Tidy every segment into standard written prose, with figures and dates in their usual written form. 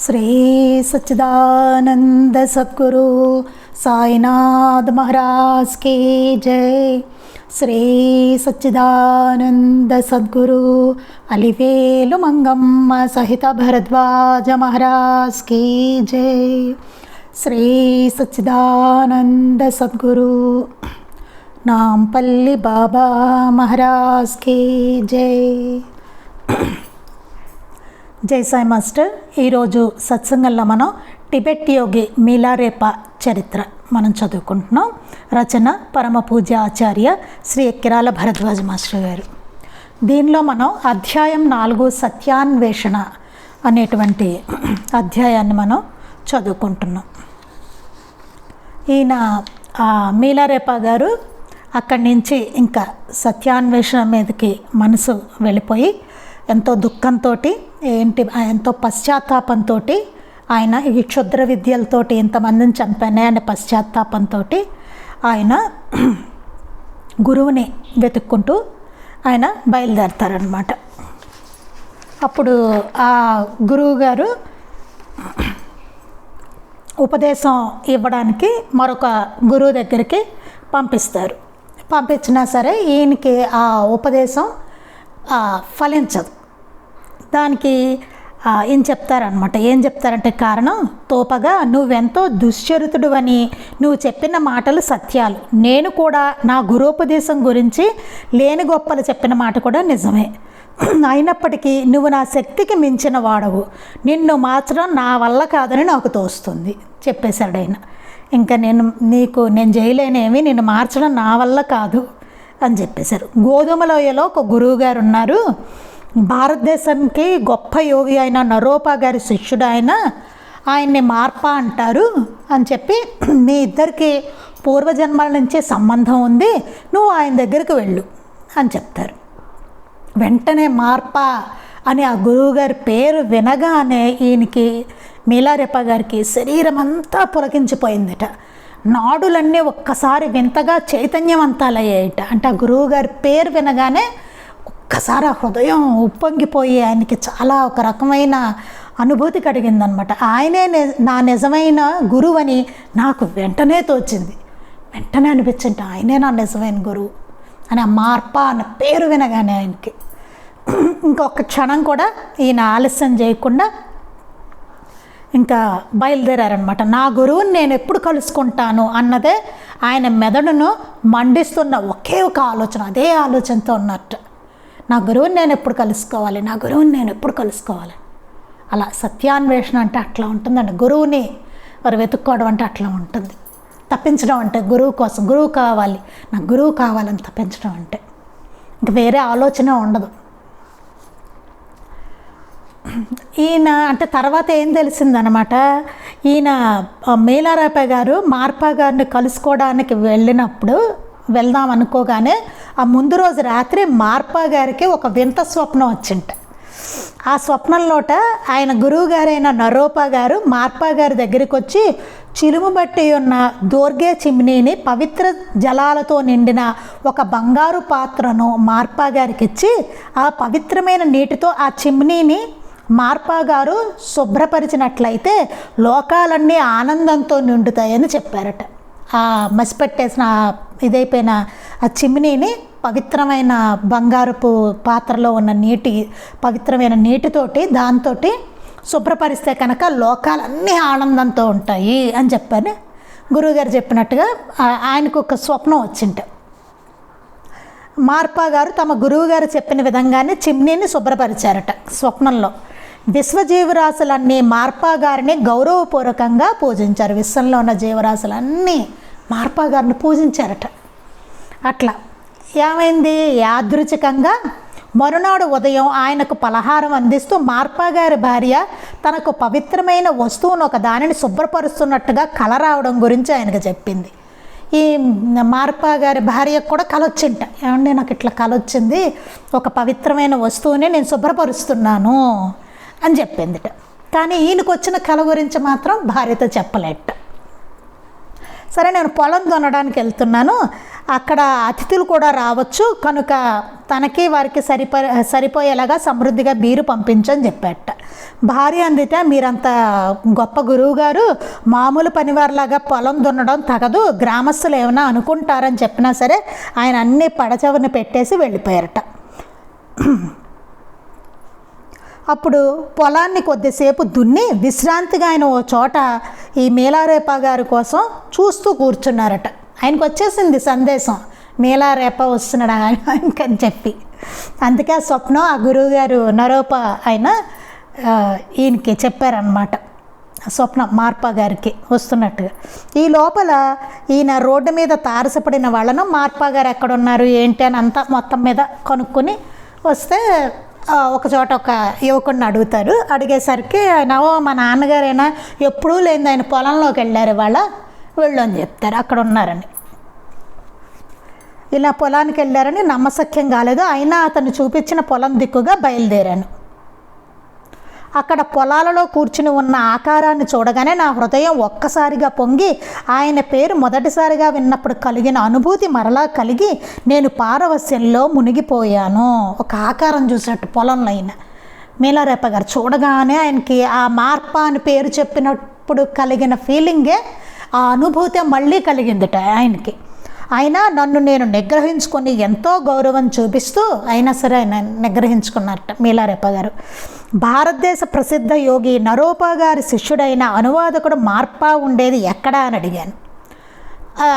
శ్రీ సచ్చిదానంద సద్గురు సాయినాథ్ మహారాజ్ की जय। శ్రీ సచ్చిదానంద సద్గురు అలివేలు మంగమ్మ సహిత భరద్వాజ మహారాజ్ की जय। శ్రీ సచ్చిదానంద సద్గురు నాంపల్లి బాబా మహారాజ్ की जय। జై సాయి మాస్టర్। ఈరోజు సత్సంగంలో మనం టిబెట్ యోగి మీలారేపా చరిత్ర మనం చదువుకుంటున్నాం। రచన పరమ పూజ్య ఆచార్య శ్రీ ఎక్కిరాల భరద్వాజ మాస్టర్ గారు। దీనిలో మనం అధ్యాయం 4 సత్యాన్వేషణ అనేటువంటి అధ్యాయాన్ని మనం చదువుకుంటున్నాం। ఈయన మీలారేపా గారు అక్కడి నుంచి ఇంకా సత్యాన్వేషణ మీదకి మనసు వెళ్ళిపోయి ఎంతో దుఃఖంతో ఎంతో పశ్చాత్తాపంతో ఆయన ఈ క్షుద్ర విద్యలతోటి ఇంతమందిని చంపానే అనే పశ్చాత్తాపంతో ఆయన గురువుని వెతుక్కుంటూ ఆయన బయలుదేరతారనమాట। అప్పుడు ఆ గురువు గారు ఉపదేశం ఇవ్వడానికి మరొక గురువు దగ్గరికి పంపిస్తారు। పంపించినా సరే ఈయనకి ఆ ఉపదేశం ఫలించదు। దానికి ఏం చెప్తారనమాట, ఏం చెప్తారంటే కారణం తోపగా నువ్వెంతో దుశ్చరితుడు అని నువ్వు చెప్పిన మాటలు సత్యాలు, నేను కూడా నా గురోపదేశం గురించి లేని గొప్పలు చెప్పిన మాట కూడా నిజమే, అయినప్పటికీ నువ్వు నా శక్తికి మించిన వాడవు, నిన్ను మార్చడం నా వల్ల కాదని నాకు తోస్తుంది చెప్పేశాడు ఆయన। ఇంకా నేను చేయలేనేమి, నిన్ను మార్చడం నా వల్ల కాదు అని చెప్పేశారు। గోధుమలోయలో ఒక గురువు గారు ఉన్నారు, భారతదేశానికి గొప్ప యోగి అయిన నరోపా గారి శిష్యుడు ఆయన్ని మార్పా అంటారు అని చెప్పి మీ ఇద్దరికి పూర్వజన్మల నుంచే సంబంధం ఉంది, నువ్వు ఆయన దగ్గరికి వెళ్ళు అని చెప్తారు। వెంటనే మార్పా అని ఆ గురువుగారి పేరు వినగానే ఈయనకి మీలారేపా గారికి శరీరం అంతా పులకించిపోయిందట, నాడులన్నీ ఒక్కసారి వింతగా చైతన్యవంతాలయ్యాయట। అంటే ఆ గురువుగారి పేరు వినగానే ఒక్కసారి ఆ హృదయం ఉప్పొంగిపోయి ఆయనకి చాలా ఒక రకమైన అనుభూతి కలిగిందనమాట। ఆయనే నా నిజమైన గురువు అని నాకు వెంటనే తోచింది, వెంటనే అనిపించింది ఆయనే నా నిజమైన గురువు అని। ఆ మార్పా అన్న పేరు వినగానే ఆయనకి ఇంకొక క్షణం కూడా ఈయన ఆలస్యం చేయకుండా ఇంకా బయలుదేరారనమాట। నా గురువుని నేను ఎప్పుడు కలుసుకుంటాను అన్నదే ఆయన మెదడును మండిస్తున్న ఒకే ఒక ఆలోచన, అదే ఆలోచనతో ఉన్నట్టు, నా గురువుని నేను ఎప్పుడు కలుసుకోవాలి, నా గురువుని నేను ఎప్పుడు కలుసుకోవాలి। అలా సత్యాన్వేషణ అంటే అట్లా ఉంటుందండి, గురువుని వారు వెతుక్కోవడం అంటే అట్లా ఉంటుంది। తప్పించడం అంటే గురువు కోసం, గురువు కావాలి, నాకు గురువు కావాలని తప్పించడం అంటే ఇంక వేరే ఆలోచన ఉండదు। ఈయన అంటే తర్వాత ఏం తెలిసిందనమాట, ఈయన మీలారేపా గారు మార్పా గారిని కలుసుకోవడానికి వెళ్దాం అనుకోగానే ఆ ముందు రోజు రాత్రి మార్పా గారికి ఒక వింత స్వప్నం వచ్చింట। ఆ స్వప్నంలోట ఆయన గురువు గారైన నరోపా గారు మార్పా గారి దగ్గరికి వచ్చి చిలుము బట్టి ఉన్న దోర్గే చిమ్నీని పవిత్ర జలాలతో నిండిన ఒక బంగారు పాత్రను మార్పా గారికి ఇచ్చి ఆ పవిత్రమైన నీటితో ఆ చిమ్నీని మార్పా గారు శుభ్రపరిచినట్లయితే లోకాలన్నీ ఆనందంతో నిండుతాయని చెప్పారట। ఆ మసిపెట్టేసిన ఇదైపోయిన ఆ చిమ్నీని పవిత్రమైన బంగారపు పాత్రలో ఉన్న పవిత్రమైన నీటితోటి దాంతో శుభ్రపరిస్తే కనుక లోకాలన్నీ ఆనందంతో ఉంటాయి అని చెప్పని గురువుగారు చెప్పినట్టుగా ఆయనకు ఒక స్వప్నం వచ్చింట। మార్పా గారు తమ గురువుగారు చెప్పిన విధంగానే చిమ్నీని శుభ్రపరిచారట స్వప్నంలో। విశ్వజీవరాశులన్నీ మార్పా గారిని గౌరవపూర్వకంగా పూజించారు, విశ్వంలో ఉన్న జీవరాశులన్నీ మార్పా గారిని పూజించారట। అట్లా ఏమైంది, యాదృచ్ఛికంగా మరునాడు ఉదయం ఆయనకు పలహారం అందిస్తూ మార్పా గారి భార్య తనకు పవిత్రమైన వస్తువును ఒక దానిని శుభ్రపరుస్తున్నట్టుగా కల రావడం గురించి ఆయనకు చెప్పింది। ఈ మార్పా గారి భార్యకు కూడా కల వచ్చింట, ఏమంటే నాకు ఇట్లా కల వచ్చింది, ఒక పవిత్రమైన వస్తువుని నేను శుభ్రపరుస్తున్నాను అని చెప్పిందిట। కానీ ఈయనకు వచ్చిన కల గురించి మాత్రం భార్యతో చెప్పలేట। సరే నేను పొలం దున్నడానికి వెళ్తున్నాను, అక్కడ అతిథులు కూడా రావచ్చు కనుక తనకి వారికి సరిపోయేలాగా సమృద్ధిగా బీరు పంపించని చెప్పాట. భార్య అందితే, మీరంత గొప్ప గురువు గారు, మామూలు పనివారిలాగా పొలం దున్నడం తగదు, గ్రామస్తులు ఏమైనా అనుకుంటారని చెప్పినా సరే ఆయన అన్ని పడచవని పెట్టేసి వెళ్ళిపోయారట. అప్పుడు పొలాన్ని కొద్దిసేపు దున్ని విశ్రాంతిగా ఆయన ఓ చోట ఈ మేలారేప గారి కోసం చూస్తూ కూర్చున్నారట. ఆయనకు వచ్చేసింది సందేశం, మేలారేప వస్తున్నాడు ఆయనకని చెప్పి. అందుకే ఆ స్వప్నం ఆ గురువుగారు నరోప ఆయన ఈయనకి చెప్పారనమాట. స్వప్నం మార్ప గారికి వస్తున్నట్టుగా. ఈ లోపల ఈయన రోడ్డు మీద తారసపడిన వాళ్ళను మార్ప గారు ఎక్కడున్నారు ఏంటి అని అంతా మొత్తం మీద కనుక్కొని వస్తే ఒక చోట ఒక యువకుడిని అడుగుతారు. అడిగేసరికి ఆయన, మా నాన్నగారైనా ఎప్పుడూ లేని ఆయన పొలంలోకి వెళ్ళారు, వాళ్ళ వెళ్ళు అని చెప్తారు, అక్కడ ఉన్నారని. ఇలా పొలానికి వెళ్ళారని నమ్మశక్యం కాలేదు. అయినా అతను చూపించిన పొలం దిక్కుగా బయలుదేరాను. అక్కడ పొలాలలో కూర్చుని ఉన్న ఆకారాన్ని చూడగానే నా హృదయం ఒక్కసారిగా పొంగి, ఆయన పేరు మొదటిసారిగా విన్నప్పుడు కలిగిన అనుభూతి మరలా కలిగి నేను పారవస్యంలో మునిగిపోయాను. ఒక ఆకారం చూసినట్టు పొలంలో అయిన మేలారేప గారు చూడగానే ఆయనకి ఆ మార్ప అని పేరు చెప్పినప్పుడు కలిగిన ఫీలింగే ఆ అనుభూతి మళ్ళీ కలిగిందిట ఆయనకి. అయినా నన్ను నేను నిగ్రహించుకొని ఎంతో గౌరవం చూపిస్తూ అయినా సరే ఆయన నిగ్రహించుకున్నట్ట మేలారేప గారు. భారతదేశ ప్రసిద్ధ యోగి నరోప గారి శిష్యుడైన అనువాదకుడు మార్ప ఉండేది ఎక్కడా అని అడిగాను.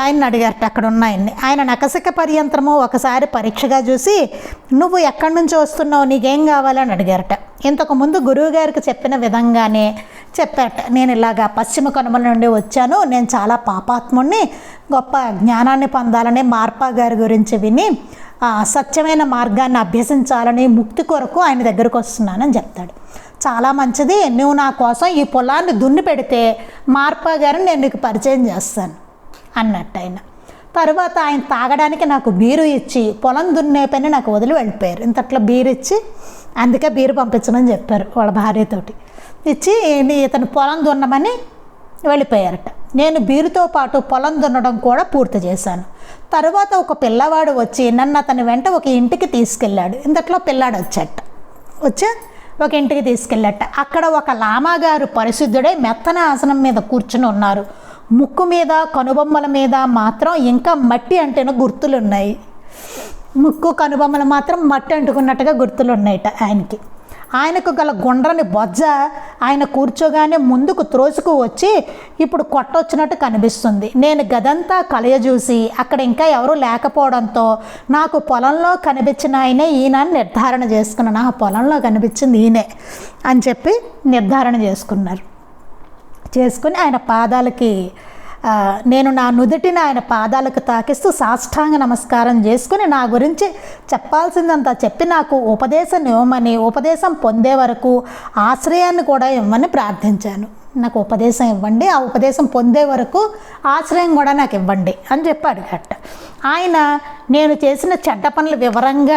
ఆయన అడిగారట అక్కడ ఉన్న ఆయన్ని. ఆయన నకసిక పర్యంతరము ఒకసారి పరీక్షగా చూసి, నువ్వు ఎక్కడి నుంచి వస్తున్నావు, నీకేం కావాలని అడిగారట. ఇంతకుముందు గురువుగారికి చెప్పిన విధంగానే చెప్పారట. నేను ఇలాగా పశ్చిమ కనుమల నుండి వచ్చాను, నేను చాలా పాపాత్ముడిని, గొప్ప జ్ఞానాన్ని పొందాలని మార్ప గారి గురించి విని సత్యమైన మార్గాన్ని అభ్యసించాలని ముక్తి కొరకు ఆయన దగ్గరకు వస్తున్నానని చెప్తాడు. చాలా మంచిది, నువ్వు నా కోసం ఈ పొలాన్ని దున్ని పెడితే మార్ప గారిని నేను నీకు పరిచయం చేస్తాను అన్నట్టు ఆయన. తర్వాత ఆయన తాగడానికి నాకు బీరు ఇచ్చి పొలం దున్నే పని నాకు వదిలి వెళ్ళిపోయారు. ఇంతట్లో బీరు ఇచ్చి, అందుకే బీరు పంపించమని చెప్పారు వాళ్ళ భార్యతోటి. ఇచ్చి ఇతను పొలం దున్నమని వెళ్ళిపోయారట. నేను బీరుతో పాటు పొలం దున్నడం కూడా పూర్తి చేశాను. తర్వాత ఒక పిల్లవాడు వచ్చి నన్ను అతని వెంట ఒక ఇంటికి తీసుకెళ్ళాడు. ఇంతట్లో పిల్లాడు వచ్చి ఒక ఇంటికి తీసుకెళ్ళాట. అక్కడ ఒక లామాగారు పరిశుద్ధుడై మెత్తన ఆసనం మీద కూర్చుని ఉన్నారు. ముక్కు మీద కనుబొమ్మల మీద మాత్రం ఇంకా మట్టి అంటేనే గుర్తులు ఉన్నాయి. ముక్కు కనుబొమ్మలు మాత్రం మట్టి అంటుకున్నట్టుగా గుర్తులు ఉన్నాయట ఆయనకి. ఆయనకు గల గుండ్రని బొజ్జ ఆయన కూర్చోగానే ముందుకు త్రోసుకు వచ్చి ఇప్పుడు కొట్టొచ్చినట్టు కనిపిస్తుంది. నేను గదంతా కలయజూసి అక్కడ ఇంకా ఎవరూ లేకపోవడంతో నాకు పొలంలో కనిపించిన ఆయనే ఈయన నిర్ధారణ చేసుకున్నాను. ఆ పొలంలో కనిపించింది ఈయనే అని చెప్పి నిర్ధారణ చేసుకుని ఆయన పాదాలకి నేను నా నుదుటిని ఆయన పాదాలకు తాకిస్తూ సాష్టాంగ నమస్కారం చేసుకుని నా గురించి చెప్పాల్సిందంతా చెప్పి నాకు ఉపదేశం ఇవ్వమని, ఉపదేశం పొందే వరకు ఆశ్రయాన్ని కూడా ఇవ్వమని ప్రార్థించాను. నాకు ఉపదేశం ఇవ్వండి, ఆ ఉపదేశం పొందే వరకు ఆశ్రయం కూడా నాకు ఇవ్వండి అని చెప్పి అడిగట. ఆయన నేను చేసిన చెడ్డ పనులు వివరంగా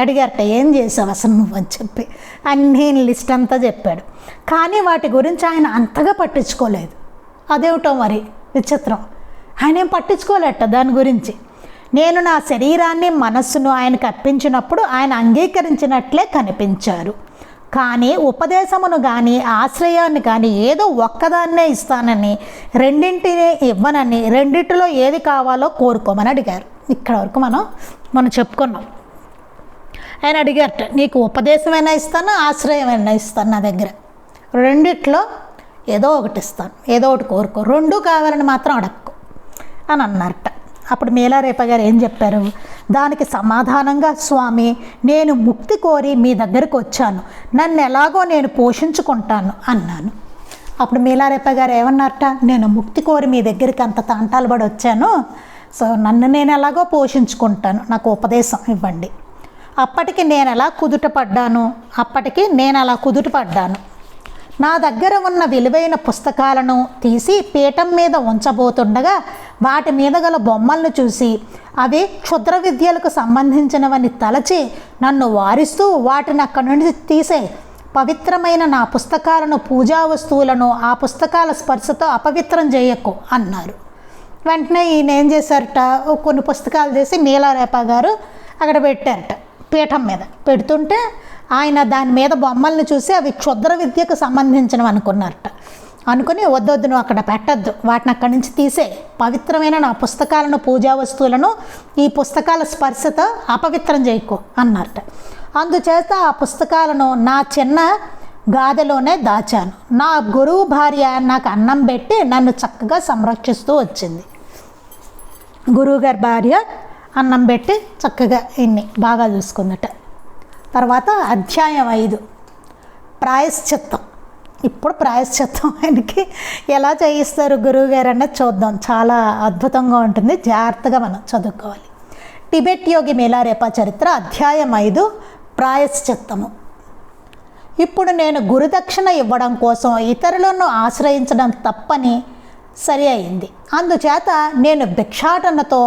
అడిగారట. ఏం చేసావు అసలు నువ్వు అని చెప్పి అన్నీ లిస్ట్ అంతా చెప్పాడు. కానీ వాటి గురించి ఆయన అంతగా పట్టించుకోలేదు. అదేమిటో మరి విచిత్రం, ఆయన ఏం పట్టించుకోలేట దాని గురించి. నేను నా శరీరాన్ని మనస్సును ఆయనకు అర్పించినప్పుడు ఆయన అంగీకరించినట్లే కనిపించారు. కానీ ఉపదేశమును కానీ ఆశ్రయాన్ని కానీ ఏదో ఒక్కదాన్నే ఇస్తానని, రెండింటిని ఇవ్వనని, రెండింటిలో ఏది కావాలో కోరుకోమని అడిగారు. ఇక్కడ వరకు మనం చెప్పుకున్నాం. ఆయన అడిగారట, నీకు ఉపదేశమైనా ఇస్తాను, ఆశ్రయమైనా ఇస్తాను, నా దగ్గర రెండిట్లో ఏదో ఒకటి ఇస్తాను, ఏదో ఒకటి కోరుకో, రెండు కావాలని మాత్రం అడక్కు అని అన్నారట. అప్పుడు మేలారేప గారు ఏం చెప్పారు? దానికి సమాధానంగా, స్వామి నేను ముక్తి కోరి మీ దగ్గరకు వచ్చాను, నన్ను ఎలాగో నేను పోషించుకుంటాను అన్నాను. అప్పుడు మేలారేప గారు ఏమన్నారట? నేను ముక్తి కోరి మీ దగ్గరికి అంత తాంటాలు పడి వచ్చాను, సో నన్ను నేను ఎలాగో పోషించుకుంటాను, నాకు ఉపదేశం ఇవ్వండి. అప్పటికి నేను అలా కుదుట పడ్డాను. నా దగ్గర ఉన్న విలువైన పుస్తకాలను తీసి పీఠం మీద ఉంచబోతుండగా వాటి మీద గల బొమ్మలను చూసి అవి క్షుద్ర విద్యలకు సంబంధించినవని తలచి నన్ను వారిస్తూ వాటిని అక్కడి నుండి తీసే, పవిత్రమైన నా పుస్తకాలను, పూజా వస్తువులను ఆ పుస్తకాల స్పర్శతో అపవిత్రం చేయకు అన్నారు. వెంటనే ఈయన ఏం చేశారట, కొన్ని పుస్తకాలు చేసి నీలారేప గారు అక్కడ పెట్టారట పీఠం మీద. పెడుతుంటే ఆయన దాని మీద బొమ్మల్ని చూసి అవి క్షుద్ర విద్యకు సంబంధించినవి అనుకున్నారట. అనుకుని వద్దొద్దు, నువ్వు అక్కడ పెట్టద్దు, వాటిని అక్కడి నుంచి తీసే, పవిత్రమైన నా పుస్తకాలను, పూజా వస్తువులను ఈ పుస్తకాల స్పర్శతో అపవిత్రం చేయకు అన్నారట. అందుచేత ఆ పుస్తకాలను నా చిన్న గాదెలోనే దాచాను. నా గురువు భార్య నాకు అన్నం పెట్టి నన్ను చక్కగా సంరక్షిస్తూ వచ్చింది. గురువుగారి భార్య అన్నం పెట్టి చక్కగా ఇన్ని బాగా చూసుకుందట. తర్వాత అధ్యాయం 5 ప్రాయశ్చిత్తం. ఇప్పుడు ప్రాయశ్చిత్తం ఆయనకి ఎలా చేయిస్తారు గురువుగారు అన్నది చూద్దాం. చాలా అద్భుతంగా ఉంటుంది, జాగ్రత్తగా మనం చదువుకోవాలి. టిబెట్ యోగి మీలారేప చరిత్ర అధ్యాయం 5 ప్రాయశ్చిత్తము. ఇప్పుడు నేను గురుదక్షిణ ఇవ్వడం కోసం ఇతరులను ఆశ్రయించడం తప్పని సరి అయింది. అందుచేత నేను భిక్షాటనతో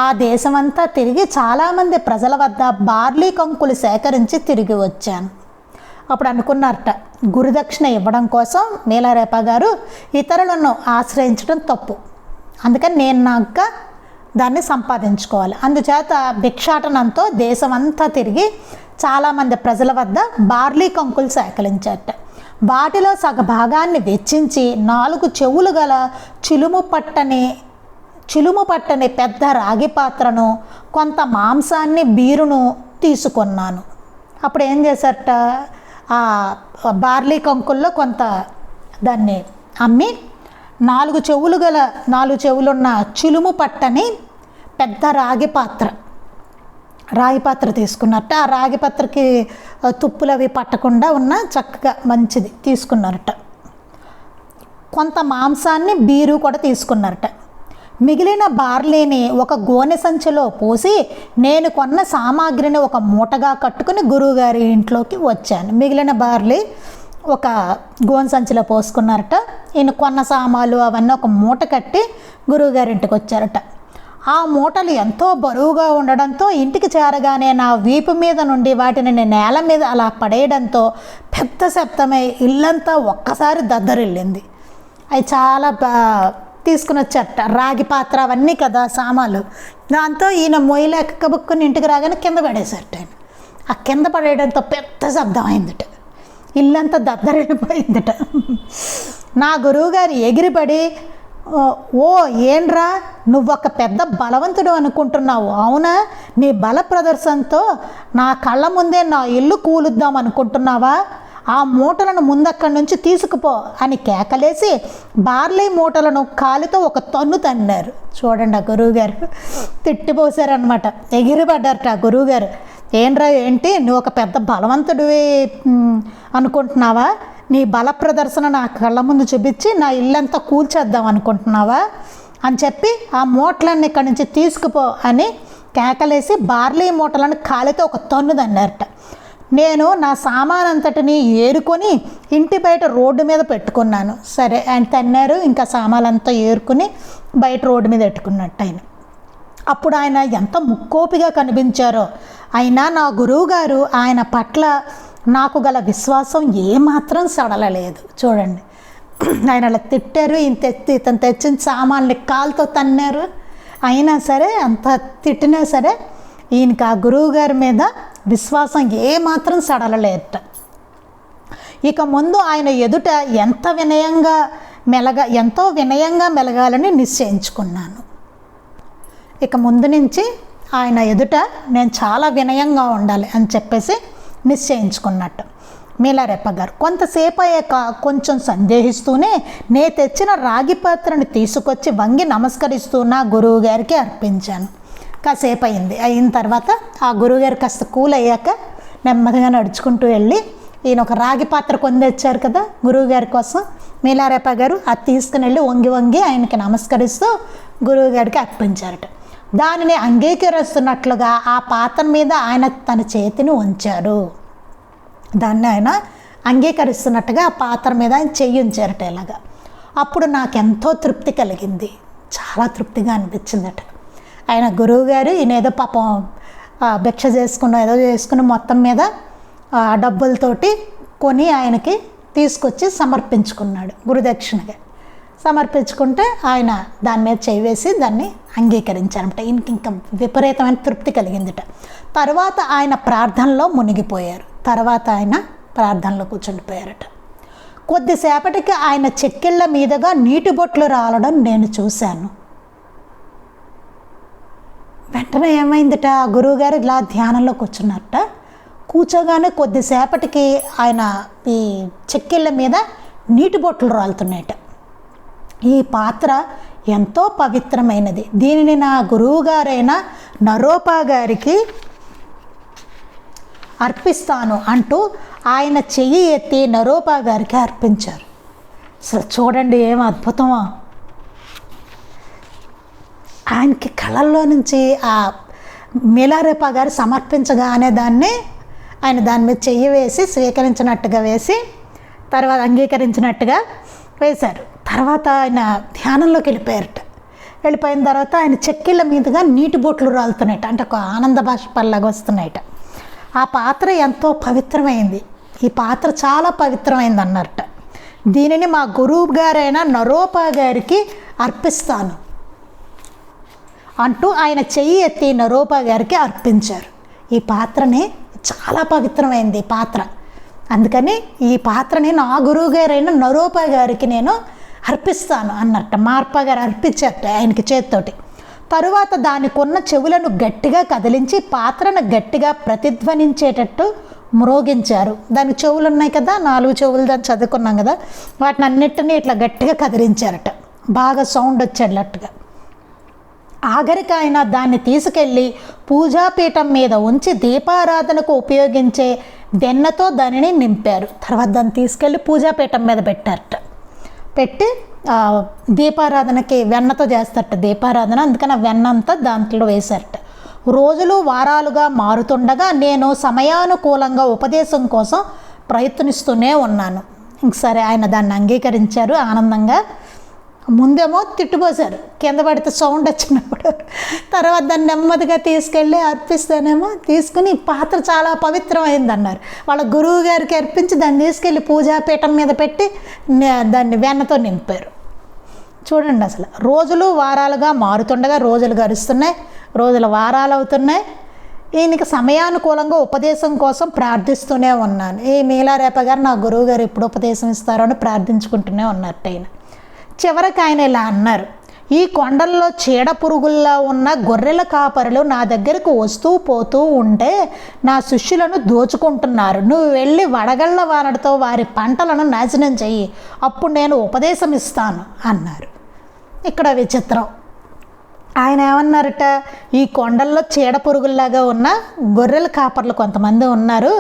ఆ దేశమంతా తిరిగి చాలామంది ప్రజల వద్ద బార్లీ కంకులు సేకరించి తిరిగి వచ్చాను. అప్పుడు అనుకున్నారట, గురుదక్షిణ ఇవ్వడం కోసం నీలారేప గారు ఇతరులను ఆశ్రయించడం తప్పు, అందుకని నేను నాకు దాన్ని సంపాదించుకోవాలి. అందుచేత భిక్షాటనంతో దేశమంతా తిరిగి చాలామంది ప్రజల వద్ద బార్లీ కంకులు సేకరించారట. వాటిలో సగ భాగాన్ని వెచ్చించి 4 చెవులు గల చిలుము పట్టని పెద్ద రాగి పాత్రను, కొంత మాంసాన్ని, బీరును తీసుకున్నాను. అప్పుడు ఏం చేశారట, ఆ బార్లీ కంకుల్లో కొంత దాన్ని అమ్మి 4 చెవులున్న చిలుము పట్టని పెద్ద రాగి పాత్ర తీసుకున్నట్ట. ఆ రాగి పాత్రకి తుప్పులు అవి పట్టకుండా ఉన్న చక్కగా మంచిది తీసుకున్నారట. కొంత మాంసాన్ని, బీరు కూడా తీసుకున్నారట. మిగిలిన బార్లీని ఒక గోనె సంచిలో పోసి నేను కొన్న సామాగ్రిని ఒక మూటగా కట్టుకుని గురువుగారి ఇంట్లోకి వచ్చాను. మిగిలిన బార్లీ ఒక గోనె సంచిలో పోసుకున్నారట. ఈయన కొన్న సామాలు అవన్నీ ఒక మూట కట్టి గురువుగారి ఇంటికి వచ్చారట. ఆ మూటలు ఎంతో బరువుగా ఉండడంతో ఇంటికి చేరగానే నా వీపు మీద నుండి వాటిని నేల మీద అలా పడేయడంతో పెద్ద శబ్దమై ఇల్లంతా ఒక్కసారి దద్దరిల్లింది. అవి చాలా తీసుకుని వచ్చారట, రాగి పాత్ర అవన్నీ కదా సామాలు. దాంతో ఈయన మొయ్యలేక కబుక్కుని ఇంటికి రాగానే కింద పడేశారట. ఆయన ఆ కింద పడేయడంతో పెద్ద శబ్దం అయిందట, ఇల్లంతా దద్దరిల్లిపోయిందట. నా గురువుగారు ఎగిరిపడి, ఓ ఏంట్రా, నువ్వొక పెద్ద బలవంతుడు అనుకుంటున్నావు, అవునా? నీ బల ప్రదర్శనతో నా కళ్ళ ముందే నా ఇల్లు కూలుద్దాం అనుకుంటున్నావా? ఆ మూటలను ముందక్కడి నుంచి తీసుకుపో అని కేకలేసి బార్లీ మూటలను కాలితో ఒక తన్ను తన్నారు. చూడండి, ఆ గురువుగారు తిట్టిపోసారనమాట. ఎగిరిపడ్డారట ఆ గురువుగారు. ఏంటి నువ్వు ఒక పెద్ద బలవంతుడివి అనుకుంటున్నావా? నీ బల ప్రదర్శన నా కళ్ళ ముందు చూపించి నా ఇల్లంతా కూల్చేద్దాం అనుకుంటున్నావా అని చెప్పి ఆ మూటలన్నీ ఇక్కడి నుంచి తీసుకుపో అని కేకలేసి బార్లీ మూటలను కాలితో ఒక తన్ను తన్నారట. నేను నా సామానంతటిని ఏరుకొని ఇంటి బయట రోడ్డు మీద పెట్టుకున్నాను. సరే, ఆయన తన్నారు, ఇంకా సామానంతా ఏరుకుని బయట రోడ్డు మీద పెట్టుకున్నట్టు ఆయన. అప్పుడు ఆయన ఎంత ముక్కోపిగా కనిపించారో. అయినా నా గురువుగారు ఆయన పట్ల నాకు గల విశ్వాసం ఏమాత్రం సడలలేదు. చూడండి, ఆయన అలా తిట్టారు, ఇతను తెచ్చిన సామాన్లు కాలుతో తన్నారు. అయినా సరే, అంత తిట్టినా సరే ఈయనకి ఆ గురువుగారి మీద విశ్వాసం ఏమాత్రం సడలలేదట. ఇక ముందు ఆయన ఎదుట ఎంతో వినయంగా మెలగాలని నిశ్చయించుకున్నాను. ఇక ముందు నుంచి ఆయన ఎదుట నేను చాలా వినయంగా ఉండాలి అని చెప్పేసి నిశ్చయించుకున్నట్టు మీలారేప గారు. కొంతసేపు అయ్యాక కొంచెం సందేహిస్తూనే నే తెచ్చిన రాగి పాత్రను తీసుకొచ్చి వంగి నమస్కరిస్తూ నా గురువు గారికి అర్పించాను. కాసేపు అయిన తర్వాత ఆ గురువుగారు కాస్త కూల్ అయ్యాక నెమ్మదిగా నడుచుకుంటూ వెళ్ళి ఈయన ఒక రాగి పాత్ర కొని తెచ్చారు కదా గురువుగారి కోసం, మీలారేప గారు అది తీసుకుని వెళ్ళి వంగి ఆయనకి నమస్కరిస్తూ గురువుగారికి అర్పించారట. దానిని అంగీకరిస్తున్నట్లుగా ఆ పాత్ర మీద ఆయన తన చేతిని ఉంచారు. దాన్ని ఆయన అంగీకరిస్తున్నట్టుగా ఆ పాత్ర మీద ఆయన చెయ్యి ఉంచారట ఇలాగా. అప్పుడు నాకెంతో తృప్తి కలిగింది, చాలా తృప్తిగా అనిపించిందట. ఆయన గురువుగారు ఈయన ఏదో పాపం భిక్ష చేసుకుని మొత్తం మీద డబ్బులతోటి కొని ఆయనకి తీసుకొచ్చి సమర్పించుకున్నాడు గురుదక్షిణగా. సమర్పించుకుంటే ఆయన దాని మీద చేసి దాన్ని అంగీకరించారనమాట. ఇంకా విపరీతమైన తృప్తి కలిగిందిట. తర్వాత ఆయన ప్రార్థనలో మునిగిపోయారు. తర్వాత ఆయన ప్రార్థనలో కూర్చుండిపోయారట. కొద్దిసేపటికి ఆయన చెక్కిళ్ళ మీదుగా నీటి బొట్లు రాలడం నేను చూశాను. వెంటనే ఏమైందిట, ఆ గురువుగారు ఇలా ధ్యానంలో కూర్చున్నారట. కూర్చోగానే కొద్దిసేపటికి ఆయన ఈ చెక్కిళ్ళ మీద నీటి బొట్లు రాలుతున్నాయట. ఈ పాత్ర ఎంతో పవిత్రమైనది, దీనిని నా గురువుగారైన నరోపా గారికి అర్పిస్తాను అంటూ ఆయన చెయ్యి ఎత్తి నరోపా గారికి అర్పించారు. అసలు చూడండి ఏం అద్భుతమో. ఆయనకి కళల్లో నుంచి ఆ మిలారేపా గారు సమర్పించగానే ఆయన దాని మీద చెయ్యి వేసి స్వీకరించినట్టుగా వేసి తర్వాత అంగీకరించినట్టుగా వేశారు. తర్వాత ఆయన ధ్యానంలోకి వెళ్ళిపోయిన తర్వాత ఆయన చెక్కిళ్ళ మీదుగా నీటి బొట్లు రాలుతున్నాయట, అంటే ఒక ఆనంద బాష్పాల్లాగా వస్తున్నాయట. ఆ పాత్ర ఎంతో పవిత్రమైంది, ఈ పాత్ర చాలా పవిత్రమైంది అన్నట్ట. దీనిని మా గురువు గారైన నరోపా గారికి అర్పిస్తాను అంటూ ఆయన చెయ్యి ఎత్తి నరోపా గారికి అర్పించారు. ఈ పాత్రని చాలా పవిత్రమైంది ఈ పాత్ర, అందుకని ఈ పాత్రని నా గురువు గారైన నరోపా గారికి నేను అర్పిస్తాను అన్నట్ట. మార్పా గారు అర్పించారట ఆయనకి చేతితోటి. తరువాత దానికి ఉన్న చెవులను గట్టిగా కదిలించి పాత్రను గట్టిగా ప్రతిధ్వనించేటట్టు మ్రోగించారు. దానికి చెవులు ఉన్నాయి కదా, 4 చెవులు దాన్ని చదువుకున్నాం కదా, వాటిని అన్నిటినీ ఇట్లా గట్టిగా కదిలించారట, బాగా సౌండ్ వచ్చేటట్టుగా. ఆఖరికి ఆయన దాన్ని తీసుకెళ్ళి పూజాపీఠం మీద ఉంచి దీపారాధనకు ఉపయోగించే వెన్నతో దానిని నింపారు. తర్వాత దాన్ని తీసుకెళ్ళి పూజాపీఠం మీద పెట్టారట. పెట్టి దీపారాధనకి వెన్నతో చేస్తారట దీపారాధన, అందుకని ఆ వెన్నంతా దాంట్లో వేశారట. రోజులు వారాలుగా మారుతుండగా నేను సమయానుకూలంగా ఉపదేశం కోసం ప్రయత్నిస్తూనే ఉన్నాను. ఇంక సరే ఆయన దాన్ని అంగీకరించారు ఆనందంగా. ముందేమో తిట్టుపోసారు కింద పడితే సౌండ్ వచ్చినప్పుడు, తర్వాత దాన్ని నెమ్మదిగా తీసుకెళ్ళి అర్పిస్తేనేమో తీసుకుని పాత్ర చాలా పవిత్రమైంది అన్నారు. వాళ్ళ గురువు గారికి అర్పించి దాన్ని తీసుకెళ్ళి పూజాపీఠం మీద పెట్టి దాన్ని వెన్నతో నింపారు. చూడండి, అసలు రోజులు వారాలుగా మారుతుండగా రోజులు గడుస్తున్నాయి, రోజుల వారాలు అవుతున్నాయి. ఈయనకి సమయానుకూలంగా ఉపదేశం కోసం ప్రార్థిస్తూనే ఉన్నాను. ఈ మీలారేప గారు నా గురువు గారు ఎప్పుడు ఉపదేశం ఇస్తారో అని ప్రార్థించుకుంటూనే ఉన్నట్టు ఆయన. చివరికి ఆయన ఇలా అన్నారు, ఈ కొండల్లో చీడ పురుగుల్లా ఉన్న గొర్రెల కాపరులు నా దగ్గరకు వస్తూ పోతూ ఉంటే నా శిష్యులను దోచుకుంటున్నారు. నువ్వు వెళ్ళి వడగళ్ళ వానడితో వారి పంటలను నాశనం చెయ్యి, అప్పుడు నేను ఉపదేశం ఇస్తాను అన్నారు. ఇక్కడ విచిత్రం, ఆయన ఏమన్నారట, ఈ కొండల్లో చీడ పురుగుల్లాగా ఉన్న గొర్రెల కాపర్లు కొంతమంది ఉన్నారు,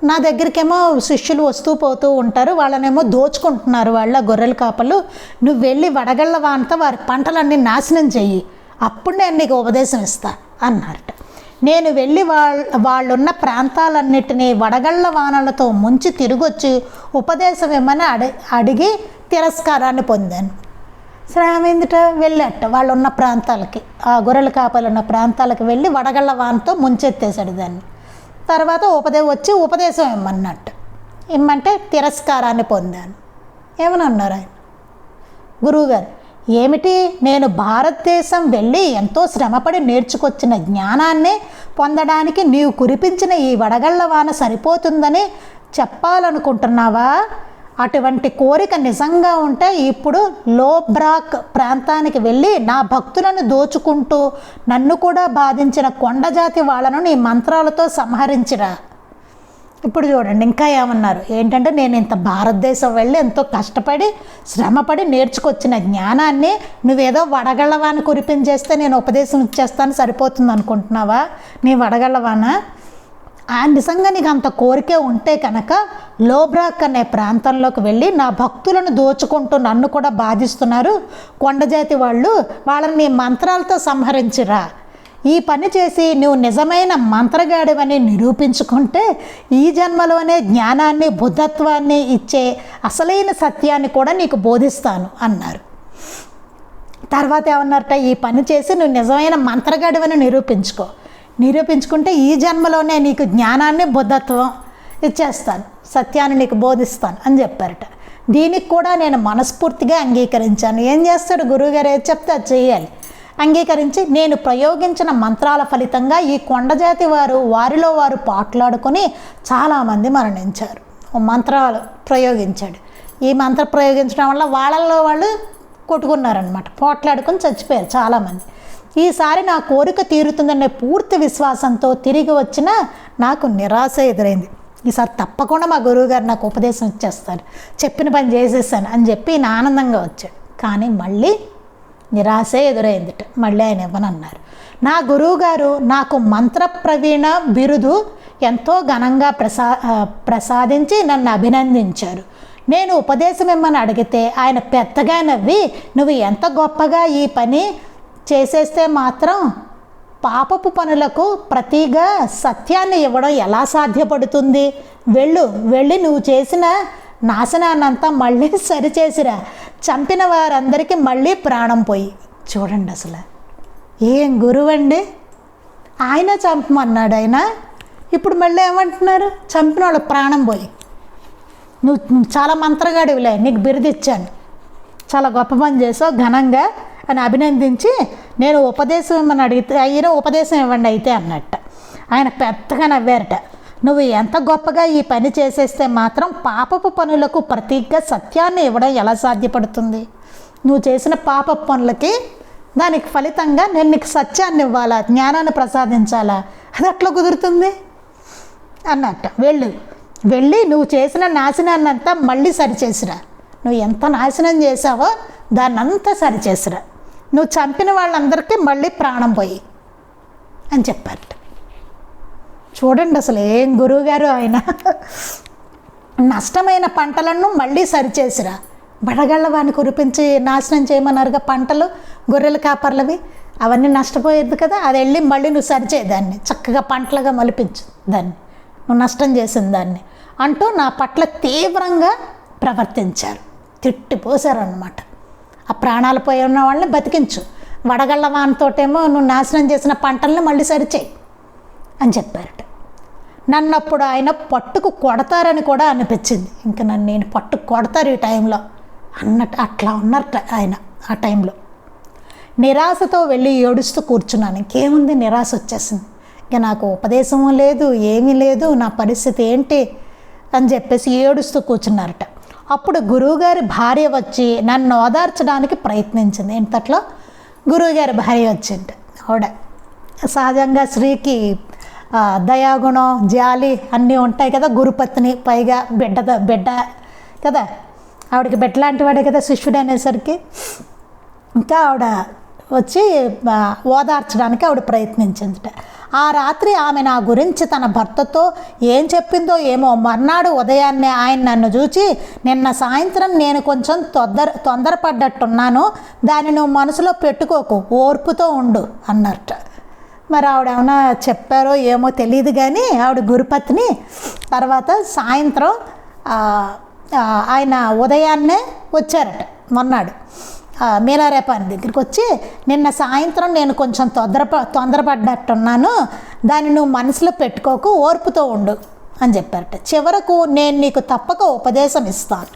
నా దగ్గరికేమో శిష్యులు వస్తూ పోతూ ఉంటారు, వాళ్ళనేమో దోచుకుంటున్నారు వాళ్ళ గొర్రెల కాపర్లు, నువ్వు వెళ్ళి వడగళ్ళ వానతో వారి పంటలన్నీ నాశనం చెయ్యి, అప్పుడు నేను నీకు ఉపదేశం ఇస్తా అన్నారట. నేను వెళ్ళి వాళ్ళున్న ప్రాంతాలన్నిటినీ వడగళ్ళ వానలతో ముంచి తిరిగొచ్చి ఉపదేశం ఇమ్మని అడిగి తిరస్కారాన్ని పొందాను. సరే ఏమైందిట, వెళ్ళట వాళ్ళు ఉన్న ప్రాంతాలకి, ఆ గొర్రెల కాపలు ఉన్న ప్రాంతాలకు వెళ్ళి వడగళ్ళ వానతో ముంచెత్తేసాడు దాన్ని. తర్వాత ఉపదేశం ఇమ్మన్నట్టు, ఇమ్మంటే తిరస్కారాన్ని పొందాను. ఏమని అన్నారు ఆయన గురువుగారు, ఏమిటి, నేను భారతదేశం వెళ్ళి ఎంతో శ్రమపడి నేర్చుకొచ్చిన జ్ఞానాన్ని పొందడానికి నీవు కురిపించిన ఈ వడగళ్ళ వాన సరిపోతుందని చెప్పాలనుకుంటున్నావా? అటువంటి కోరిక నిజంగా ఉంటే ఇప్పుడు లోబ్రాక్ ప్రాంతానికి వెళ్ళి నా భక్తులను దోచుకుంటూ నన్ను కూడా బాధించిన కొండజాతి వాళ్ళను నీ మంత్రాలతో సంహరించిరా. ఇప్పుడు చూడండి ఇంకా ఏమన్నారు ఏంటంటే, నేను ఇంత భారతదేశం వెళ్ళి ఎంతో కష్టపడి శ్రమపడి నేర్చుకొచ్చిన జ్ఞానాన్ని నువ్వేదో వడగళ్ళవాన కురిపించేస్తే నేను ఉపదేశం ఇచ్చేస్తాను సరిపోతుంది అనుకుంటున్నావా? నీ వడగళ్ళవాన నిజంగా నీకు అంత కోరికే ఉంటే కనుక లోబ్రాక్ అనే ప్రాంతంలోకి వెళ్ళి నా భక్తులను దోచుకుంటూ నన్ను కూడా బాధిస్తున్నారు కొండజాతి వాళ్ళు, వాళ్ళని నీ మంత్రాలతో సంహరించిరా. ఈ పని చేసి నువ్వు నిజమైన మంత్రగాడివని నిరూపించుకుంటే ఈ జన్మలోనే జ్ఞానాన్ని బుద్ధత్వాన్ని ఇచ్చే అసలైన సత్యాన్ని కూడా నీకు బోధిస్తాను అన్నారు. తర్వాత ఏమన్నారట, ఈ పని చేసి నువ్వు నిజమైన మంత్రగాడివని నిరూపించుకుంటే ఈ జన్మలోనే నీకు జ్ఞానాన్ని బుద్ధత్వం ఇచ్చేస్తాను, సత్యాన్ని నీకు బోధిస్తాను అని చెప్పారట. దీనికి కూడా నేను మనస్ఫూర్తిగా అంగీకరించాను. ఏం చేస్తాడు గురువుగారు, ఏది చెప్తే అది చేయాలి. అంగీకరించి నేను ప్రయోగించిన మంత్రాల ఫలితంగా ఈ కొండజాతి వారిలో వారు పాట్లాడుకొని చాలామంది మరణించారు. మంత్రాలు ప్రయోగించాడు. ఈ మంత్రం ప్రయోగించడం వల్ల వాళ్ళల్లో వాళ్ళు కొట్టుకున్నారనమాట, పోట్లాడుకొని చచ్చిపోయారు చాలామంది. ఈసారి నా కోరిక తీరుతుందనే పూర్తి విశ్వాసంతో తిరిగి వచ్చిన నాకు నిరాశ ఎదురైంది. ఈసారి తప్పకుండా మా గురువుగారు నాకు ఉపదేశం ఇచ్చేస్తారు, చెప్పిన పని చేసేసాను అని చెప్పి ఈయన ఆనందంగా వచ్చాడు. కానీ మళ్ళీ నిరాశే ఎదురైందిట. మళ్ళీ ఆయన ఇవ్వనన్నారు. నా గురువుగారు నాకు మంత్ర ప్రవీణ బిరుదు ఎంతో ఘనంగా ప్రసాదించి నన్ను అభినందించారు. నేను ఉపదేశం ఇమ్మని అడిగితే ఆయన పెద్దగా నవ్వి, నువ్వు ఎంత గొప్పగా ఈ పని చేసేస్తే మాత్రం పాపపు పనులకు ప్రతిగా సత్యాన్ని ఇవ్వడం ఎలా సాధ్యపడుతుంది? వెళ్ళి నువ్వు చేసిన నాశనాన్నంతా మళ్ళీ సరిచేసిరా, చంపిన వారందరికీ మళ్ళీ ప్రాణం పోయి. చూడండి అసలు ఏం గురువండి, ఆయన చంపమన్నాడు ఆయన, ఇప్పుడు మళ్ళీ ఏమంటున్నారు, చంపిన వాళ్ళు ప్రాణం పోయి. నువ్వు చాలా మంత్రగాడివిలే, నీకు బిరుదిచ్చాను, చాలా గొప్ప పని చేసావు ఘనంగా అని అభినందించి నేను ఉపదేశం ఇవ్వమని అడిగితే ఆయన ఉపదేశం ఇవ్వండి అయితే అన్నట్ట. ఆయన పెద్దగా నవ్వారట. నువ్వు ఎంత గొప్పగా ఈ పని చేసేస్తే మాత్రం పాపపు పనులకు ప్రతీకగా సత్యాన్ని ఇవ్వడం ఎలా సాధ్యపడుతుంది? నువ్వు చేసిన పాపపు పనులకి దానికి ఫలితంగా నేను నీకు సత్యాన్ని ఇవ్వాలా, జ్ఞానాన్ని ప్రసాదించాలా? అది ఎట్లా కుదురుతుంది అన్నట్ట. వెళ్ళి నువ్వు చేసిన నాశనాన్నంతా మళ్ళీ సరిచేసిరా. నువ్వు ఎంత నాశనం చేసావో దాన్నంతా సరిచేసిరా. నువ్వు చంపిన వాళ్ళందరికీ మళ్ళీ ప్రాణం పోయి అని చెప్పారట. చూడండి అసలు ఏం గురువుగారు ఆయన. నష్టమైన పంటలను మళ్ళీ సరిచేసిరా. బడగళ్ళ వాడిని కురిపించి నాశనం చేయమన్నారుగా పంటలు, గొర్రెల కాపర్లవి, అవన్నీ నష్టపోయేది కదా. అది వెళ్ళి మళ్ళీ నువ్వు సరిచేదాన్ని, చక్కగా పంటలుగా మలిపించు దాన్ని, నువ్వు నష్టం చేసిన దాన్ని అంటూ నా పట్ల తీవ్రంగా ప్రవర్తించారు, తిట్టిపోసారన్నమాట. ఆ ప్రాణాలు పోయి ఉన్న వాళ్ళని బతికించు, వడగళ్ళ వానతోటేమో నువ్వు నాశనం చేసిన పంటల్ని మళ్ళీ సరిచేయి అని చెప్పారట. నన్నప్పుడు ఆయన పట్టుకు కొడతారని కూడా అనిపించింది. ఇంకా నేను పట్టుకు కొడతారు ఈ టైంలో అన్నట్టు అట్లా ఉన్నారట ఆయన ఆ టైంలో. నిరాశతో వెళ్ళి ఏడుస్తూ కూర్చున్నాను. ఇంకేముంది, నిరాశ వచ్చేసింది. ఇంకా నాకు ఉపదేశము లేదు, ఏమీ లేదు, నా పరిస్థితి ఏంటి అని చెప్పేసి ఏడుస్తూ కూర్చున్నారట. అప్పుడు గురువుగారి భార్య వచ్చి నన్ను ఓదార్చడానికి ప్రయత్నించింది. ఇంతట్లో గురువుగారి భార్య వచ్చింది. ఆవిడ సహజంగా స్త్రీకి దయాగుణం, జాలి అన్నీ ఉంటాయి కదా. గురుపత్ని, పైగా బిడ్డ కదా, ఆవిడకి బిడ్డ లాంటి వాడే కదా శిష్యుడు అనేసరికి. ఇంకా ఆవిడ వచ్చి ఓదార్చడానికి ఆవిడ ప్రయత్నించిందిట. ఆ రాత్రి ఆమె నా గురించి తన భర్తతో ఏం చెప్పిందో ఏమో. మర్నాడు ఉదయాన్నే ఆయన నన్ను చూచి, నిన్న సాయంత్రం నేను కొంచెం తొందరపడ్డట్టున్నాను, దాన్ని నువ్వు మనసులో పెట్టుకోకు, ఓర్పుతో ఉండు అన్నట్ట. మరి ఆవిడ ఏమైనా చెప్పారో ఏమో తెలియదు కానీ ఆవిడ గురుపత్ని. తర్వాత సాయంత్రం ఆయన ఉదయాన్నే వచ్చారట మొన్నాడు మేలారేపాని దగ్గరికి వచ్చి, నిన్న సాయంత్రం నేను కొంచెం తొందరపడ్డట్టున్నాను, దాన్ని నువ్వు మనసులో పెట్టుకోకు, ఓర్పుతో ఉండు అని చెప్పారట. చివరకు నేను నీకు తప్పక ఉపదేశం ఇస్తాను.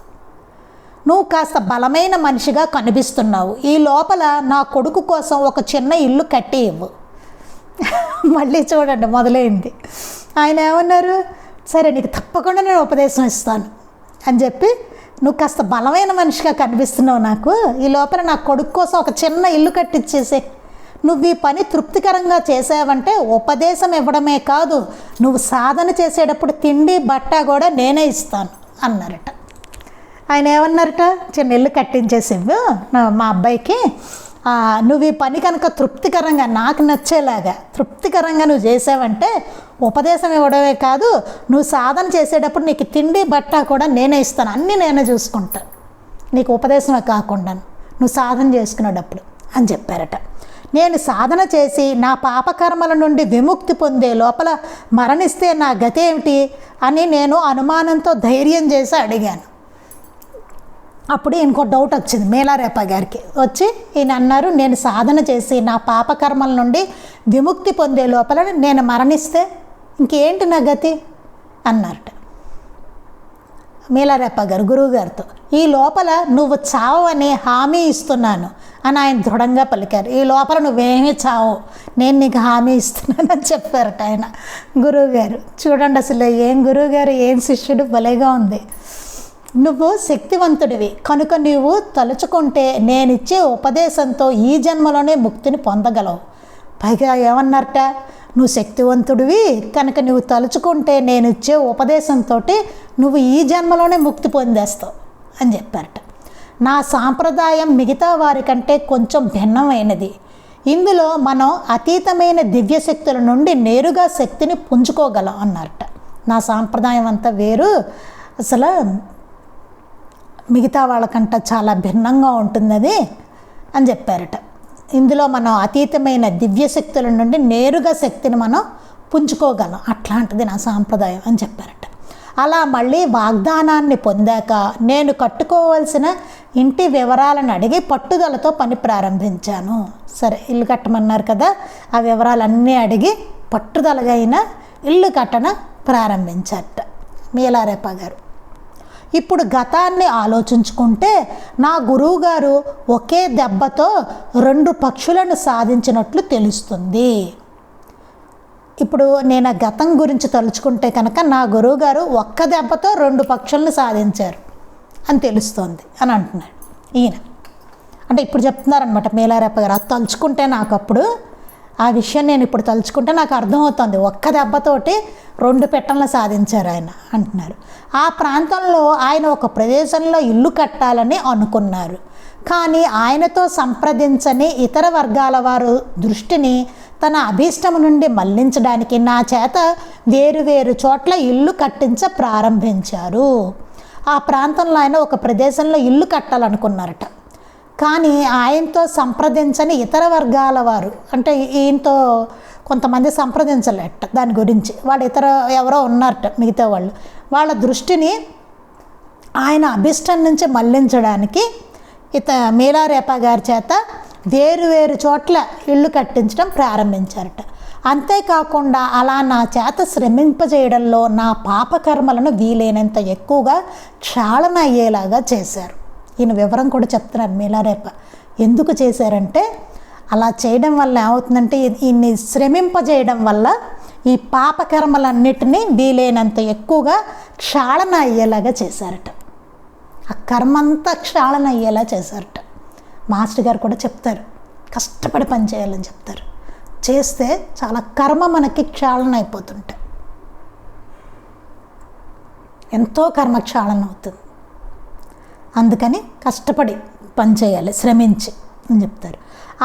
నువ్వు కాస్త బలమైన మనిషిగా కనిపిస్తున్నావు, ఈ లోపల నా కొడుకు కోసం ఒక చిన్న ఇల్లు కట్టి ఇవ్వు. మళ్ళీ చూడండి మొదలైంది. ఆయన ఏమన్నారు, సరే నీకు తప్పకుండా నేను ఉపదేశం ఇస్తాను అని చెప్పి, నువ్వు కాస్త బలమైన మనిషిగా కనిపిస్తున్నావు నాకు, ఈ లోపల నా కొడుకు కోసం ఒక చిన్న ఇల్లు కట్టించేసే. నువ్వు ఈ పని తృప్తికరంగా చేసావంటే ఉపదేశం ఇవ్వడమే కాదు, నువ్వు సాధన చేసేటప్పుడు తిండి బట్ట కూడా నేనే ఇస్తాను అన్నారట. ఆయన ఏమన్నారట, చిన్న ఇల్లు కట్టించేసివ్వు మా అబ్బాయికి, నువ్వు ఈ పని కనుక తృప్తికరంగా నాకు నచ్చేలాగా తృప్తికరంగా నువ్వు చేసావంటే ఉపదేశం ఇవ్వడమే కాదు, నువ్వు సాధన చేసేటప్పుడు నీకు తిండి బట్ట కూడా నేనే ఇస్తాను, అన్నీ నేనే చూసుకుంటాను, నీకు ఉపదేశమే కాకుండా నువ్వు సాధన చేసుకునేటప్పుడు అని చెప్పారట. నేను సాధన చేసి నా పాపకర్మల నుండి విముక్తి పొందే లోపల మరణిస్తే నా గతి ఏమిటి అని నేను అనుమానంతో ధైర్యం చేసి అడిగాను. అప్పుడు ఇంకో డౌట్ వచ్చింది మేలారేప గారికి. వచ్చి ఈయన అన్నారు, నేను సాధన చేసి నా పాపకర్మల నుండి విముక్తి పొందే లోపల నేను మరణిస్తే ఇంకేంటి నా గతి అన్నారట. మీలారెప్ప గారు గురువుగారితో, ఈ లోపల నువ్వు చావని హామీ ఇస్తున్నాను అని ఆయన దృఢంగా పలికారు. ఈ లోపల నువ్వేమీ చావు, నేను నీకు హామీ ఇస్తున్నానని చెప్పారట ఆయన గురువుగారు. చూడండి అసలు ఏం గురువుగారు, ఏం శిష్యుడు, భలేగా ఉంది. నువ్వు శక్తివంతుడివి కనుక నీవు తలుచుకుంటే నేనిచ్చే ఉపదేశంతో ఈ జన్మలోనే ముక్తిని పొందగలవు. పైగా ఏమన్నారట, నువ్వు శక్తివంతుడివి కనుక నువ్వు తలుచుకుంటే నేను ఇచ్చే ఉపదేశంతో నువ్వు ఈ జన్మలోనే ముక్తి పొందేస్తావు అని చెప్పారట. నా సాంప్రదాయం మిగతా వారి కంటే కొంచెం భిన్నమైనది. ఇందులో మనం అతీతమైన దివ్యశక్తుల నుండి నేరుగా శక్తిని పుంజుకోగలం అన్నారట. నా సాంప్రదాయం అంతా వేరు, అసలు మిగతా వాళ్ళకంట చాలా భిన్నంగా ఉంటున్నది అని చెప్పారట. ఇందులో మనం అతీతమైన దివ్యశక్తుల నుండి నేరుగా శక్తిని మనం పుంజుకోగలం, అట్లాంటిది నా సాంప్రదాయం అని చెప్పారట. అలా మళ్ళీ వాగ్దానాన్ని పొందాక నేను కట్టుకోవాల్సిన ఇంటి వివరాలను అడిగి పట్టుదలతో పని ప్రారంభించాను. సరే, ఇల్లు కట్టమన్నారు కదా, ఆ వివరాలన్నీ అడిగి పట్టుదలగా అయినా ఇల్లు కట్టన ప్రారంభించారట మీలారెప్ప గారు. ఇప్పుడు గతాన్ని ఆలోచించుకుంటే నా గురువుగారు ఒకే దెబ్బతో 2 పక్షులను సాధించినట్లు తెలుస్తుంది. ఇప్పుడు నేను ఆ గతం గురించి తలుచుకుంటే కనుక నా గురువుగారు ఒక్క దెబ్బతో 2 పక్షులను సాధించారు అని తెలుస్తోంది అని అంటున్నాడు ఈయన. అంటే ఇప్పుడు చెప్తున్నారనమాట మీలారెప్ప గారు. అది తలుచుకుంటే నాకు అప్పుడు ఆ విషయం నేను ఇప్పుడు తలుచుకుంటే నాకు అర్థమవుతుంది, ఒక్క దెబ్బతోటి 2 పిట్టలను సాధించారు ఆయన అంటున్నారు. ఆ ప్రాంతంలో ఆయన ఒక ప్రదేశంలో ఇల్లు కట్టాలని అనుకున్నారు. కానీ ఆయనతో సంప్రదించని ఇతర వర్గాల వారు దృష్టిని తన అభీష్టం నుండి మళ్లించడానికి నా చేత వేరు చోట్ల ఇల్లు కట్టించ ప్రారంభించారు. ఆ ప్రాంతంలో ఆయన ఒక ప్రదేశంలో ఇల్లు కట్టాలనుకున్నారట. కానీ ఆయనతో సంప్రదించని ఇతర వర్గాల వారు, అంటే ఈయనతో కొంతమంది సంప్రదించలేట దాని గురించి, వాళ్ళు ఇతర ఎవరో ఉన్నారట మిగతా వాళ్ళు, వాళ్ళ దృష్టిని ఆయన అభిష్టం నుంచి మళ్లించడానికి మీలారెప్ప గారి చేత వేరు చోట్ల ఇళ్ళు కట్టించడం ప్రారంభించారట. అంతేకాకుండా అలా నా చేత శ్రమింపజేయడంలో నా పాపకర్మలను వీలైనంత ఎక్కువగా క్షాళన అయ్యేలాగా చేశారు. ఈయన వివరం కూడా చెప్తున్నారు మీలారెప్ప. ఎందుకు చేశారంటే అలా చేయడం వల్ల ఏమవుతుందంటే ఈయన్ని శ్రమింపజేయడం వల్ల ఈ పాపకర్మలన్నిటినీ వీలైనంత ఎక్కువగా క్షాళన అయ్యేలాగా చేశారట. ఆ కర్మంతా క్షాళన అయ్యేలా చేశారట. మాస్టర్ గారు కూడా చెప్తారు, కష్టపడి పని చేయాలని చెప్తారు. చేస్తే చాలా కర్మ మనకి క్షాళన అయిపోతుంటాయి, ఎంతో కర్మ క్షాళన అవుతుంది. అందుకని కష్టపడి పని చేయాలి, శ్రమించి అని చెప్తారు.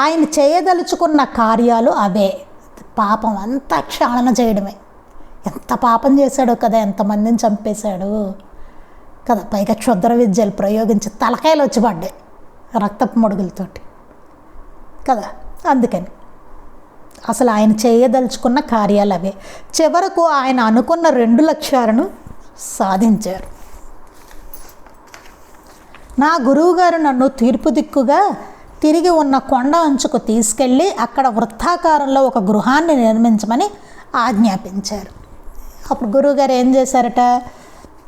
ఆయన చేయదలుచుకున్న కార్యాలు అవే, పాపం అంతా క్షాళన చేయడమే. ఎంత పాపం చేశాడో కదా, ఎంతమందిని చంపేశాడు కదా, పైగా క్షుద్ర విద్యలు ప్రయోగించి తలకాయలు వచ్చి పడ్డాయి రక్తపు మడుగులతోటి కదా. అందుకని అసలు ఆయన చేయదలుచుకున్న కార్యాలు అవే. చివరకు ఆయన అనుకున్న 2 లక్ష్యాలను సాధించారు. నా గురువుగారు నన్ను తూర్పు దిక్కుగా తిరిగి ఉన్న కొండ అంచుకు తీసుకెళ్ళి అక్కడ వృత్తాకారంలో ఒక గృహాన్ని నిర్మించమని ఆజ్ఞాపించారు. అప్పుడు గురువుగారు ఏం చేశారట,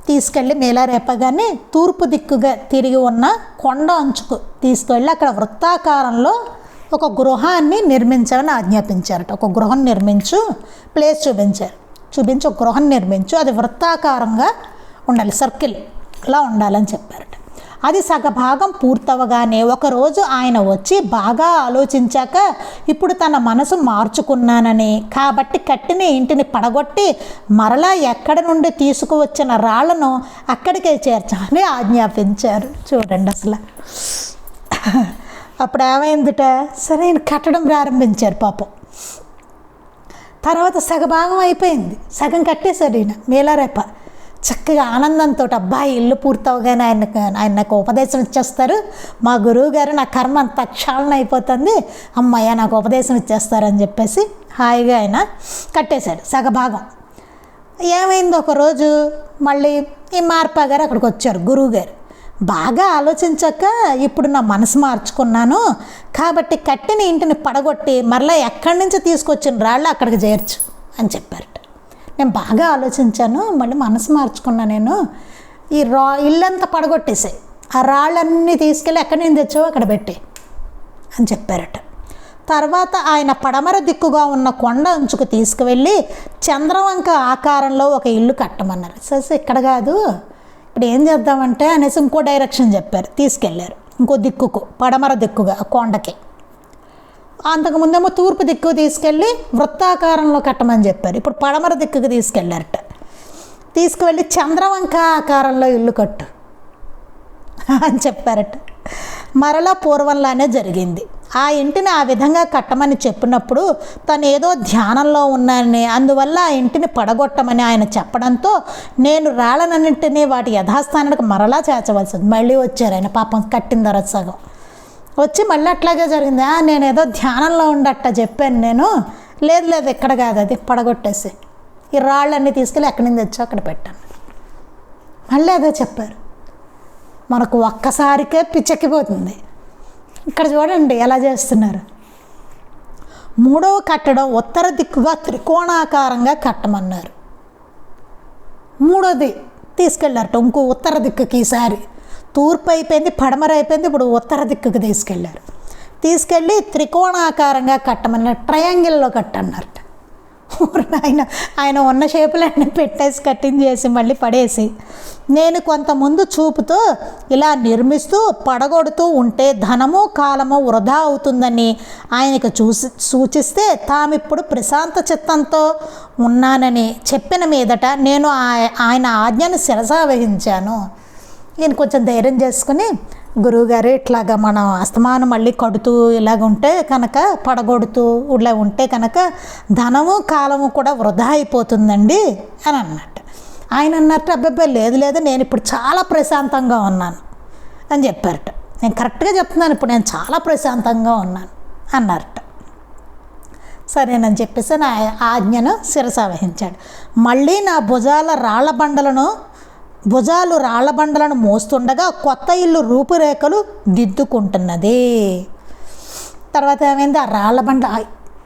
తీసుకెళ్ళి మీలారెప్ప గారిని తూర్పు దిక్కుగా తిరిగి ఉన్న కొండ అంచుకు తీసుకెళ్ళి అక్కడ వృత్తాకారంలో ఒక గృహాన్ని నిర్మించాలని ఆజ్ఞాపించారట. ఒక గృహం ప్లేస్ చూపించి ఒక గృహం నిర్మించు, అది వృత్తాకారంగా ఉండాలి, సర్కిల్లా ఉండాలని చెప్పారట. అది సగభాగం పూర్తవగానే ఒకరోజు ఆయన వచ్చి బాగా ఆలోచించాక ఇప్పుడు తన మనసు మార్చుకున్నానని, కాబట్టి కట్టిన ఇంటిని పడగొట్టి మరలా ఎక్కడి నుండి తీసుకువచ్చిన రాళ్లను అక్కడికే చేర్చాలని ఆజ్ఞాపించారు. చూడండి అసలు అప్పుడు ఏమైందిట, సరే ఆయన కట్టడం ప్రారంభించారు పాపం. తర్వాత సగభాగం అయిపోయింది, సగం కట్టేశారు ఈయన మీలారెప్ప. చక్కగా ఆనందంతో అబ్బాయి ఇల్లు పూర్తవగానే ఆయన నాకు ఉపదేశం ఇచ్చేస్తారు, మా గురువు గారు నా కర్మ అంత క్షాళన అయిపోతుంది, అమ్మయ్య నాకు ఉపదేశం ఇచ్చేస్తారని చెప్పేసి హాయిగా ఆయన కట్టేశాడు సగభాగం. ఏమైంది, ఒకరోజు మళ్ళీ ఈ మార్పా గారు అక్కడికి వచ్చారు. గురువుగారు బాగా ఆలోచించాక ఇప్పుడు నా మనసు మార్చుకున్నాను, కాబట్టి కట్టిన ఇంటిని పడగొట్టి మరలా ఎక్కడి నుంచి తీసుకొచ్చిన రాళ్ళు అక్కడికి చేర్చు అని చెప్పారట. నేను బాగా ఆలోచించాను, మళ్ళీ మనసు మార్చుకున్నా, నేను ఈ ఇల్లంతా పడగొట్టేసాయి, ఆ రాళ్ళన్నీ తీసుకెళ్ళి ఎక్కడి నుంచి తెచ్చావో అక్కడ పెట్టి అని చెప్పారట. తర్వాత ఆయన పడమర దిక్కుగా ఉన్న కొండ అంచుకు తీసుకువెళ్ళి చంద్రవంక ఆకారంలో ఒక ఇల్లు కట్టమన్నారు. సరే ఇక్కడ కాదు, ఇప్పుడు ఏం చేద్దామంటే అనేసి ఇంకో డైరెక్షన్ చెప్పారు. తీసుకెళ్ళారు ఇంకో దిక్కుకు, పడమర దిక్కుగా కొండకి. అంతకుముందేమో తూర్పు దిక్కు తీసుకెళ్ళి వృత్తాకారంలో కట్టమని చెప్పారు. ఇప్పుడు పడమర దిక్కుకు తీసుకెళ్ళారట. తీసుకువెళ్ళి చంద్రవంక ఆకారంలో ఇల్లు కట్టు అని చెప్పారట. మరలా పూర్వంలానే జరిగింది. ఆ ఇంటిని ఆ విధంగా కట్టమని చెప్పినప్పుడు తను ఏదో ధ్యానంలో ఉన్నానని, అందువల్ల ఆ ఇంటిని పడగొట్టమని ఆయన చెప్పడంతో నేను రాళ్ళనన్నింటినీ వాటి యథాస్థానానికి మరలా చేర్చవలసింది. మళ్ళీ వచ్చారు ఆయన, పాపం కట్టిన తర్వాత సగం వచ్చి మళ్ళీ అట్లాగే జరిగింది. నేను ఏదో ధ్యానంలో ఉండట్ట చెప్పాను నేను, లేదు ఇక్కడ కాదు, అది పడగొట్టేసి ఈ రాళ్ళన్నీ తీసుకెళ్ళి ఎక్కడి నుంచి తెచ్చో అక్కడ పెట్టాను. మళ్ళీ అదే చెప్పారు. మనకు ఒక్కసారికే పిచ్చెక్కిపోతుంది. ఇక్కడ చూడండి ఎలా చేస్తున్నారు. మూడవ కట్టడం ఉత్తర దిక్కుగా త్రికోణాకారంగా కట్టమన్నారు. మూడోది తీసుకెళ్ళారట ఇంకో ఉత్తర దిక్కుకి. ఈసారి తూర్పు అయిపోయింది, పడమర అయిపోయింది, ఇప్పుడు ఉత్తర దిక్కుకి తీసుకెళ్ళారు. తీసుకెళ్ళి త్రికోణాకారంగా కట్టమన్నారు. ట్రయాంగిల్లో కట్టన్నారట. ఆయన ఉన్న షేపులన్నీ పెట్టేసి కటింగ్ చేసి మళ్ళీ పడేసి, నేను కొంత ముందు చూపుతో ఇలా నిర్మిస్తూ పడగొడుతూ ఉంటే ధనము కాలము వృధా అవుతుందని ఆయనకు సూచిస్తే తామిప్పుడు ప్రశాంత చిత్తంతో ఉన్నానని చెప్పిన మీదట నేను ఆయన ఆజ్ఞను శిరసా వహించాను. ఈయన కొంచెం ధైర్యం చేసుకుని, గురువుగారు ఇట్లాగా మనం అస్తమానం మళ్ళీ కడుతూ ఇలాగ ఉంటే కనుక, పడగొడుతూ ఇలా ఉంటే కనుక ధనము కాలము కూడా వృధా అయిపోతుందండి అని అన్నట్టు. ఆయన అన్నట్టు అబ్బాయి లేదు నేను ఇప్పుడు చాలా ప్రశాంతంగా ఉన్నాను అని చెప్పారట. నేను కరెక్ట్గా చెప్తున్నాను, ఇప్పుడు నేను చాలా ప్రశాంతంగా ఉన్నాను అన్నారట. సరేనని చెప్పేసి నా ఆజ్ఞను శిరసా వహించాడు. మళ్ళీ నా భుజాలు రాళ్లబండలను మోస్తుండగా కొత్త ఇల్లు రూపురేఖలు దిద్దుకుంటున్నది. తర్వాత ఏమైంది, ఆ రాళ్లబండ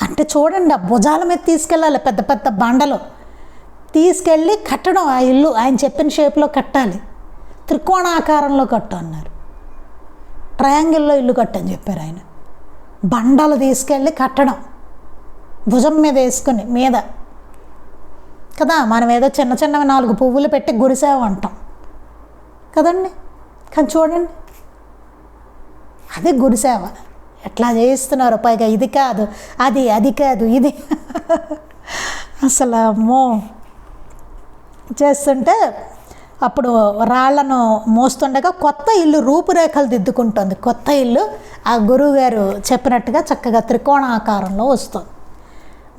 అంటే చూడండి, ఆ భుజాల మీద తీసుకెళ్ళాలి, పెద్ద పెద్ద బండలు తీసుకెళ్ళి కట్టడం. ఆ ఇల్లు ఆయన చెప్పిన షేప్లో కట్టాలి, త్రికోణాకారంలో కట్టు అన్నారు. ట్రయాంగిల్లో ఇల్లు కట్టని చెప్పారు ఆయన. బండలు తీసుకెళ్ళి కట్టడం, భుజం మీద వేసుకొని మీద కదా. మనం ఏదో చిన్న చిన్నవి 4 పువ్వులు పెట్టి గురిసావు అంటాం కదండి, కానీ చూడండి అదే గురిసేవ. ఎట్లా చేయిస్తున్నారు, పైగా ఇది కాదు అది కాదు ఇది అసలు అమ్మో చేస్తుంటే అప్పుడు రాళ్లను మోస్తుండగా కొత్త ఇల్లు రూపురేఖలు దిద్దుకుంటుంది. కొత్త ఇల్లు ఆ గురువుగారు చెప్పినట్టుగా చక్కగా త్రికోణాకారంలో వస్తుంది.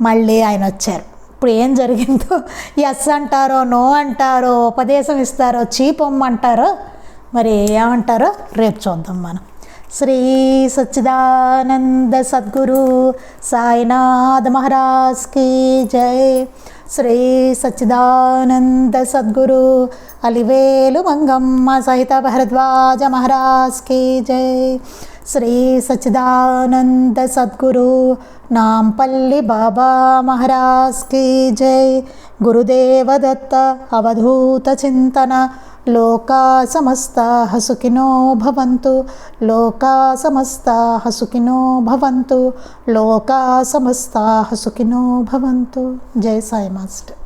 మళ్ళీ ఆయన వచ్చారు. ఇప్పుడు ఏం జరిగిందో, ఎస్ అంటారో నో అంటారో ఉపదేశం ఇస్తారో చీపొమ్మంటారో మరి ఏమంటారో రేపు చూద్దాం మనం. శ్రీ సచ్చిదానంద సద్గురు సాయినాథ్ మహారాజ్ కీ జై. శ్రీ సచ్చిదానంద సద్గురు అలివేలు మంగమ్మ సహిత భరద్వాజ మహారాజ్ కీ జై. శ్రీ సచ్చిదానంద సద్గురు నాంపల్లి బాబా మహారాజ్ కీ జై. గురుదేవ దత్త అవధూత చింతన. లోకా సమస్తాః సుఖినో భవంతు. లోకా సమస్తాః సుఖినో భవంతు. లోకా సమస్తాః సుఖినో భవంతు. జై సాయి మాస్టర్.